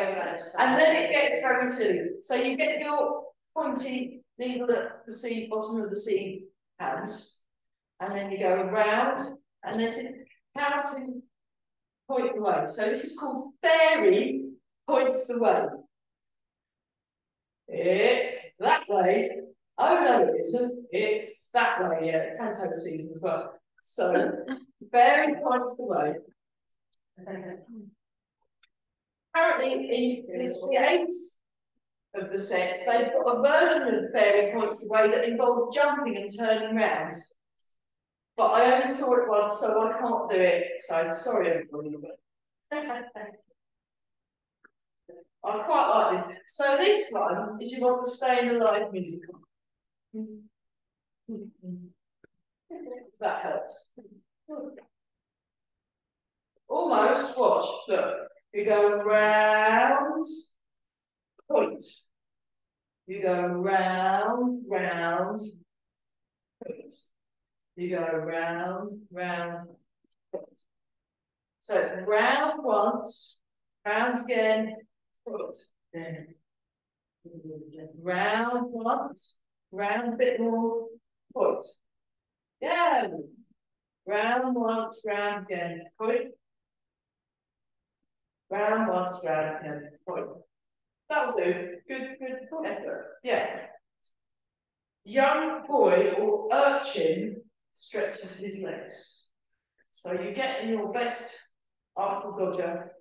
And then it gets very silly. So you get your pointy needle at the C, bottom of the C hands, and then you go around, and this is how to point the way. So this is called Fairy points the way. It's that way. Oh no, it isn't. It's that way. Yeah, Canto season as well. So Fairy points the way. Apparently, in the 8th of the sets, they've got a version of Fairy points the way that involves jumping and turning round. But I only saw it once, so I can't do it. So sorry, everybody. I quite like it. So this one is you want to stay in the live musical. That helps. Almost. Watch. Look. You go round. Point. You go round, point. You go round, point. So it's round once, round again, point. Then round once, round a bit more, point. Yeah. Round once, round again, point. Round once, round again, point. That'll do. Good effort. Yeah. Young boy or urchin stretches his legs. So you get in your best Artful Dodger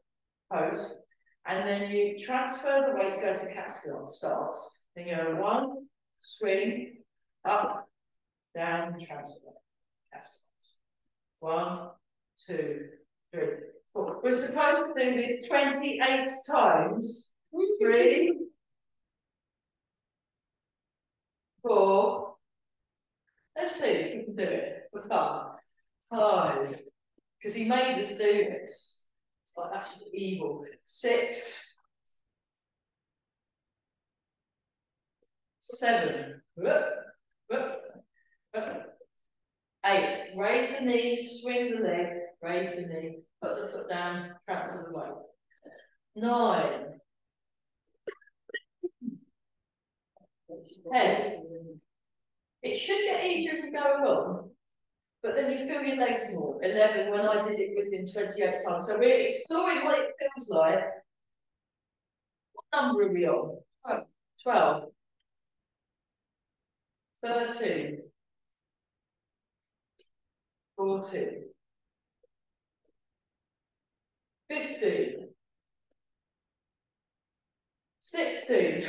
pose, and then you transfer the weight, go to Cascadon starts. Then you go 1, swing, up, down, transfer. Cascadons. 1, 2, 3, 4. We're supposed to do this 28 times. 3, 4. Let's see if we can do it for fun. 5. Because he made us do this. It's like that's just evil. 6. 7. 8. Raise the knee, swing the leg, raise the knee, put the foot down, transfer the weight. 9. 10. It should get easier as we go along, but then you feel your legs more. 11, when I did it within 28 times. So we're exploring what it feels like. What number are we on? 12. 13. 14. 15. 16.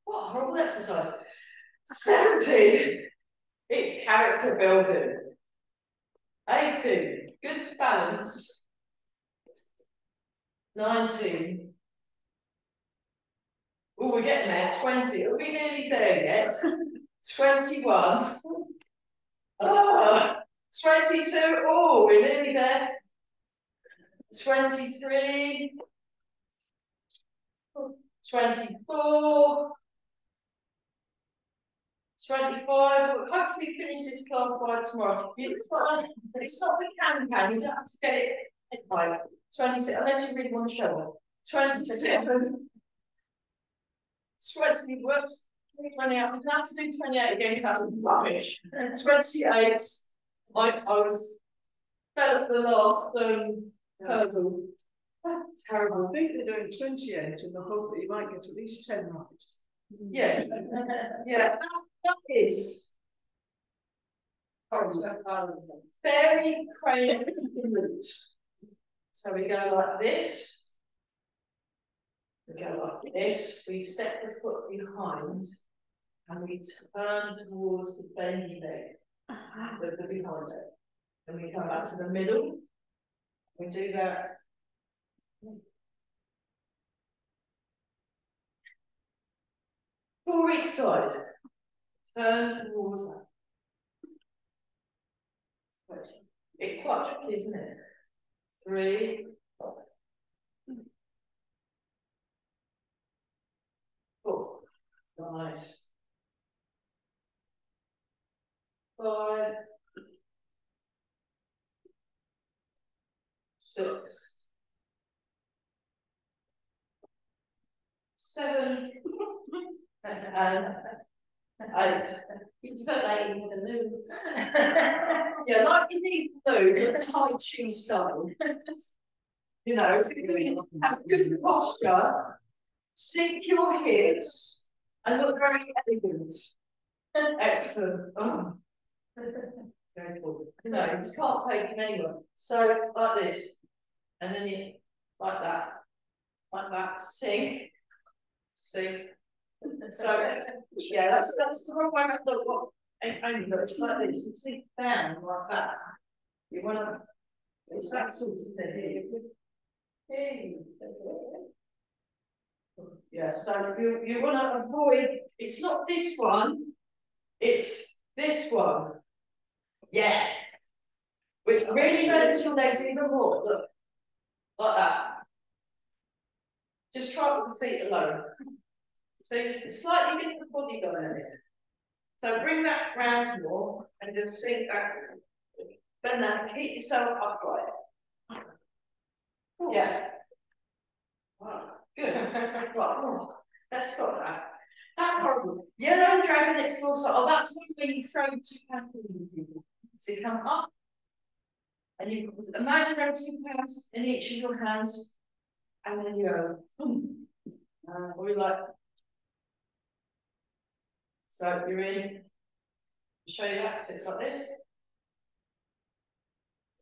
What a horrible exercise. 17, it's character building. 18, good balance. 19. Oh, we're getting there. 20. Are we nearly there yet? 21. Oh, 22. Oh, we're nearly there. 23. 24. 25. We'll hopefully finish this class by tomorrow. It's not the can. You don't have to get it at time. 26, unless you really want to show up. 27. 20 works. 28. I'm gonna have to do 28 again because I was rubbish. 28. I was fell at the last hurdle. Terrible. I think they're doing 28 in the hope that you might get at least 10 right. Yes. Yeah, that is very creative route. So we go like this. We go like this. We step the foot behind and we turn towards the bendy leg with the behind leg. Then we come back to the middle. We do that. For each side. Turn towards that. It's quite tricky, isn't it? 3, 4. Nice. 5, 6, 7, and 8. You just felt like you had a loo. Yeah, like you need blue, but tight shoe style. You know, have good posture, sink your hips, and look very elegant. Excellent. Oh. Very cool. No, you just can't take him anywhere. So, like this. And then you, like that, sink. So, yeah, that's the wrong way around. Look, what? And it's like this. You sink down like that. You want to, it's that sort of thing. Yeah, so you want to avoid, it's not this one, it's this one. Yeah. Which really bends your legs even more. Look. Like that. Just try it with the feet alone. So slightly different body dynamics. So bring that round more and just sink that. Bend that, keep yourself upright. Yeah. Wow. Good. Right. Oh, let's stop that. That's horrible. Yellow dragon explores. Oh, that's when you throw 2 hands in people. So you come up, and you imagine there are 2 hands in each of your hands, and then you go, or you like. So you're in. I'll show you that. So it's like this.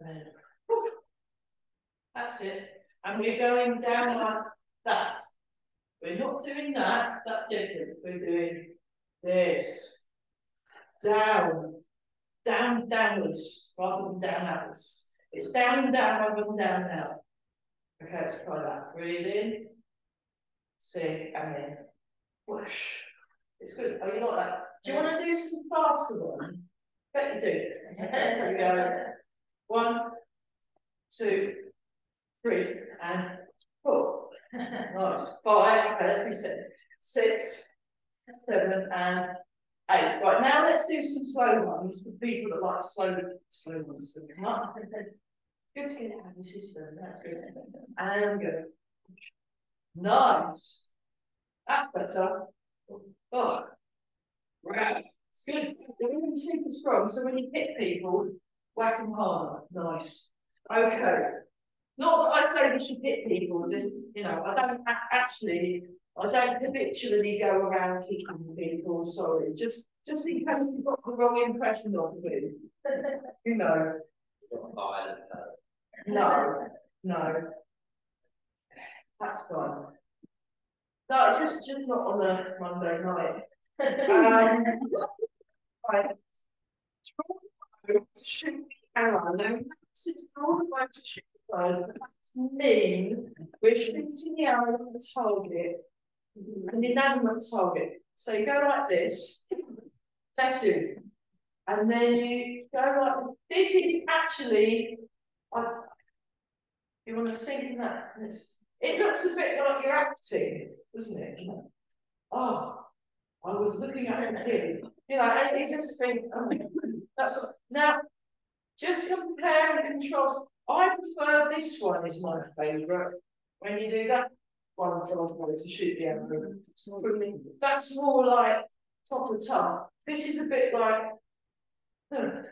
And then, woof. That's it. And we're going down like that. We're not doing that. That's different. We're doing this. Down. Down, downwards, rather than down, outwards. It's down, down, rather than down, out. Okay, let's try that. Breathe in, sink, and then whoosh. It's good. Oh, you like that? Do you want to do some faster ones? Bet you do. Okay, so we go 1, 2, 3, and 4. Nice. 5. Okay, let's do 7. 6, 7, and 8. Right, now let's do some slow ones for people that like slow ones to come up. Good to get it out of the system. That's good. And go. Nice. That's better. Oh, wow. It's good. They're really super strong. So when you hit people, whack them harder. Nice. Okay. Not that I say we should hit people. Just, you know, I don't habitually go around hitting people. Sorry. Just in case you've got the wrong impression of me. You know. No. That's fine. No, just not on a Monday night. Right. To shoot the arrow. Now, it's all about to shoot the arrow. That's mean we're shooting the arrow at the target, an inanimate target. So you go like this, that's you. And then you go like this is actually, you want to sink in that. It looks a bit like you're acting, doesn't it? Oh, I was looking at it here. You know, and you just think, oh, that's what, now, just compare and contrast. I prefer this one is my favourite. When you do that one to shoot the arrow. That's more like proper tough. This is a bit like, but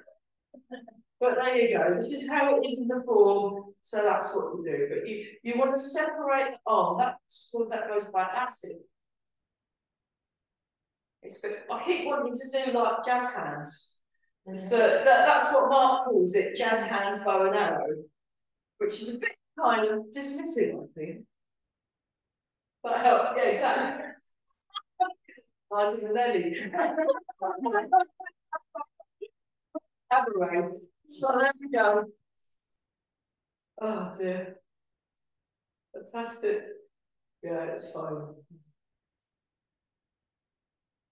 there you go. This is how it is in the form. So that's what you do. But you want to separate the arm. That's what that goes by. That's it. I keep wanting to do like jazz hands. That's what Mark calls it, jazz hands, bow and arrow, which is a bit kind of dismissive, I think. But yeah, exactly. Martin Manelli. Aberrate. So there we go. Oh dear. Fantastic. Yeah, it's fine.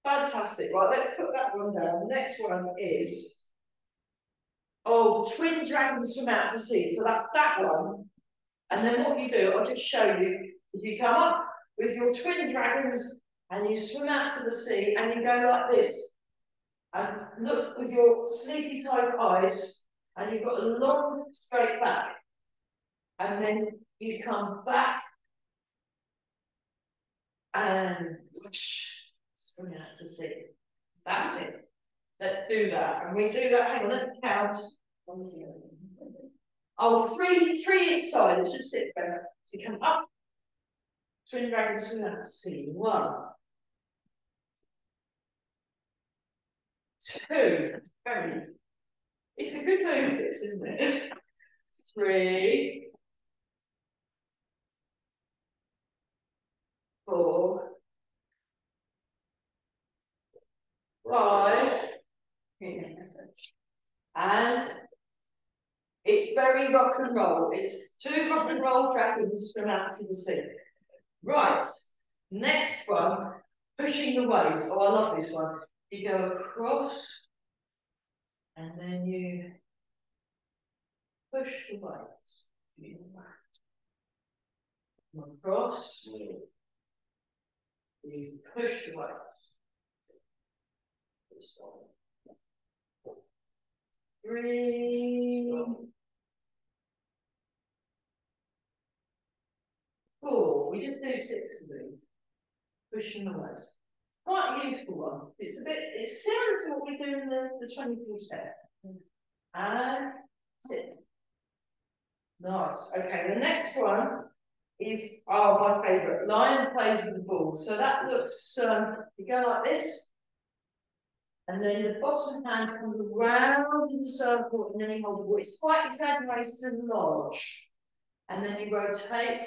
Fantastic. Right, let's put that one down. The next one is twin dragons swim out to sea. So that's that one. And then what you do, I'll just show you, is you come up with your twin dragons and you swim out to the sea and you go like this. And look with your sleepy type eyes and you've got a long straight back. And then you come back and swim out to sea. That's it. Let's do that. And we do that, hang on, let's count. Three each side. Let's just sit there. So you come up, twin dragons swim out to sea. 1, 2. It's a good move, this, isn't it? 3, 4, 5. And it's very rock and roll. It's 2 rock and roll dragons swim out to the sea. Right. Next one, pushing the waves. Oh, I love this one. You go across and then you push the waves. Across, you push the waves. This one. 3, 4. We just do 6 of these. Pushing the waves. Quite a useful one. It's similar to what we do in the 24 step. And sit. Nice. Okay, the next one is my favourite. Lion plays with the ball. So that looks, you go like this. And then the bottom hand comes around in the circle and then you hold the ball. It's quite exaggerated and large. And then you rotate,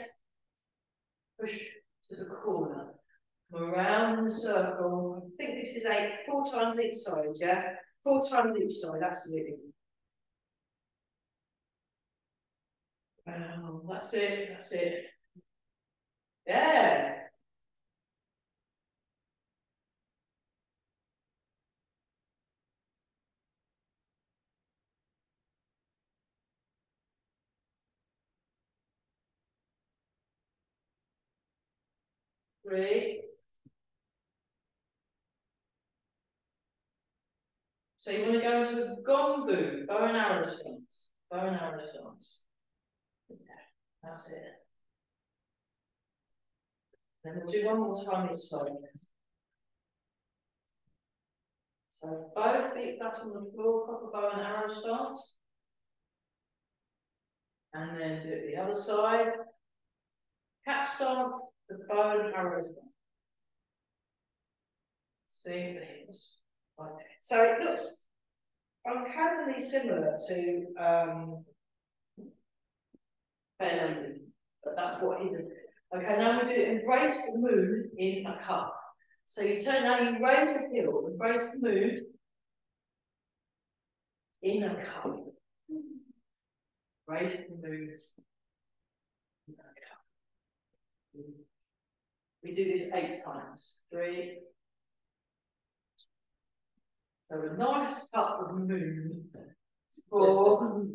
push to the corner. Come around in the circle. I think this is 4 times each side, yeah? 4 times each side, absolutely. That's it. Yeah. Three. So you want to go into the gombu, bow and arrow stance. That's it. Then we'll do one more time each side. So both feet flat on the floor, proper bow and arrow stance. And then do it the other side. Cat stance, the bow and arrow stance. Same things. Right. So it looks uncannily similar to Fair Lady, but that's what he did. Okay, now we do Embrace the Moon in a Cup. So you turn now, you raise the hill and raise the moon in a cup. Raise the moon in a cup. We do this 8 times. 3. So a nice cup of moon. 4.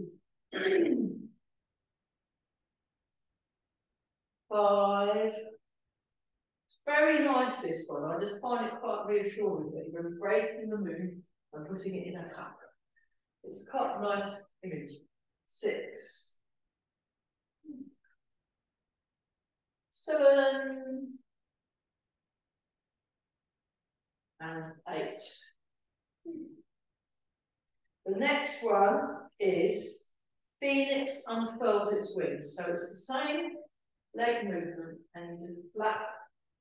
5. It's very nice, this one. I just find it quite reassuring that you're embracing the moon and putting it in a cup. It's quite a nice image. 6. 7. And 8. The next one is Phoenix unfurls its wings. So it's the same leg movement and you flap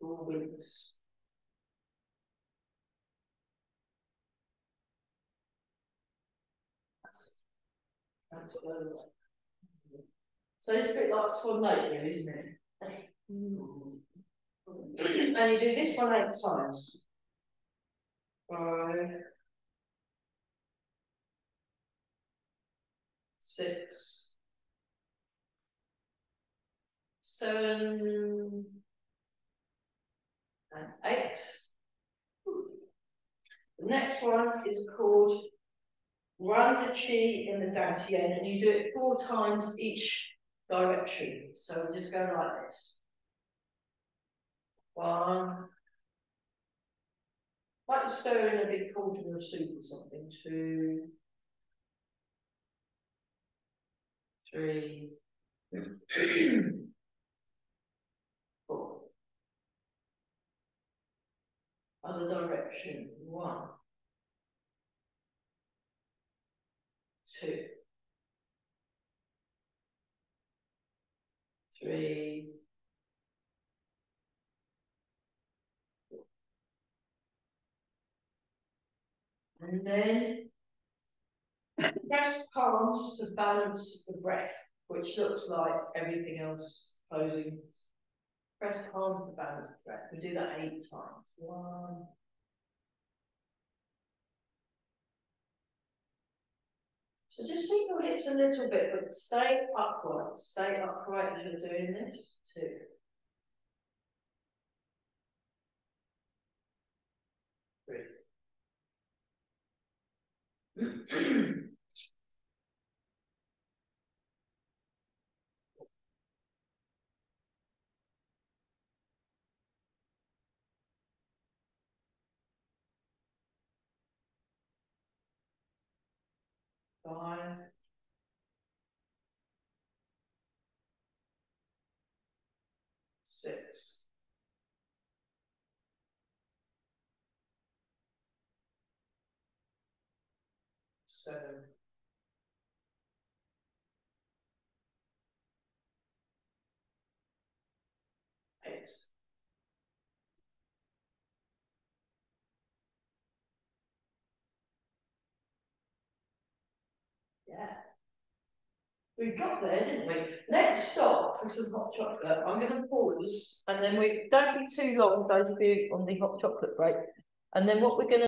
your wings. That's so it's a bit like Swan Lake, isn't it? And you do this one 8 times. 5. 6. 7. And 8. The next one is called Run the Chi in the Dantian, and you do it 4 times each direction. So we just go like this. 1. Like stirring a big cauldron of soup or something. 2. 3. 4. Other direction. 1. 2. 3. 4. And then press palms to balance the breath, which looks like everything else closing. Press palms to balance the breath. We do that 8 times. 1. So just sink your hips a little bit, but stay upright. Stay upright as you're doing this. 2. 3. 5. 6. 7. 8. Yeah. We got there, didn't we? Let's stop for some hot chocolate. I'm going to pause, and then we don't be too long, those of you on the hot chocolate break. And then what we're going to